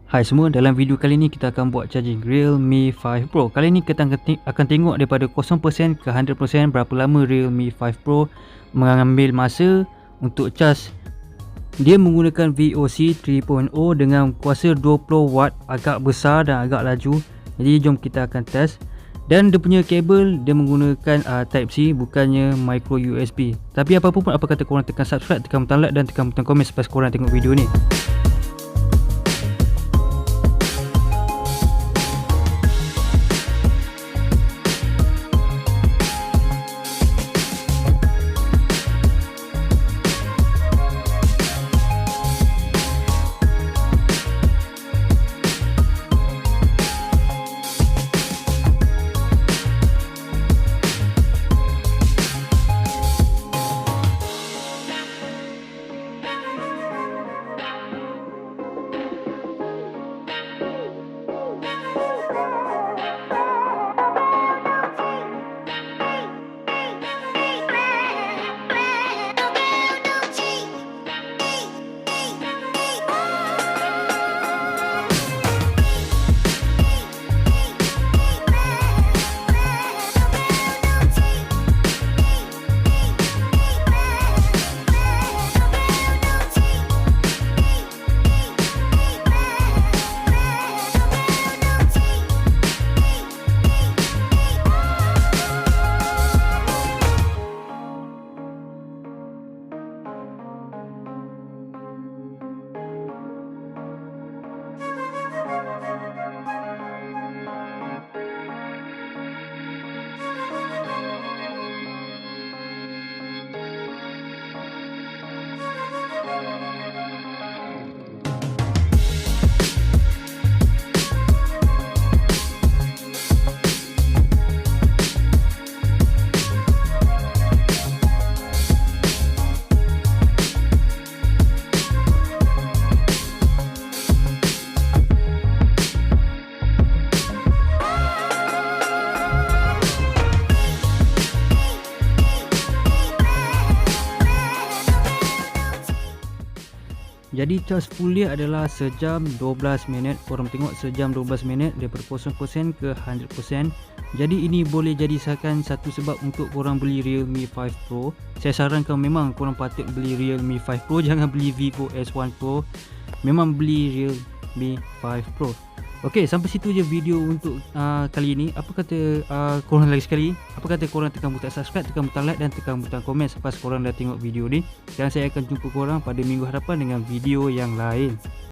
Hai semua, dalam video kali ni kita akan buat charging Realme 5 Pro. Kali ni kita akan tengok daripada 0% ke 100% berapa lama Realme 5 Pro mengambil masa untuk charge. Dia menggunakan Voc 3.0 dengan kuasa 20 watt, agak besar dan agak laju. Jadi jom kita akan test. Dan dia punya kabel dia menggunakan Type C, bukannya micro USB. Tapi apa pun, apa kata korang, tekan subscribe, tekan butang like dan tekan butang komen supaya korang tengok video ni. Jadi charge full dia adalah sejam 12 minit. Korang tengok, sejam 12 minit daripada 0% ke 100%. Jadi ini boleh jadikan satu sebab untuk korang beli Realme 5 Pro. Saya sarankan memang korang patut beli Realme 5 Pro, jangan beli Vivo S1 Pro. Memang beli Realme 5 Pro. Okey, sampai situ je video untuk kali ini. Apa kata korang lagi sekali? Apa kata korang tekan butang subscribe, tekan butang like dan tekan butang komen selepas korang dah tengok video ni. Dan saya akan jumpa korang pada minggu hadapan dengan video yang lain.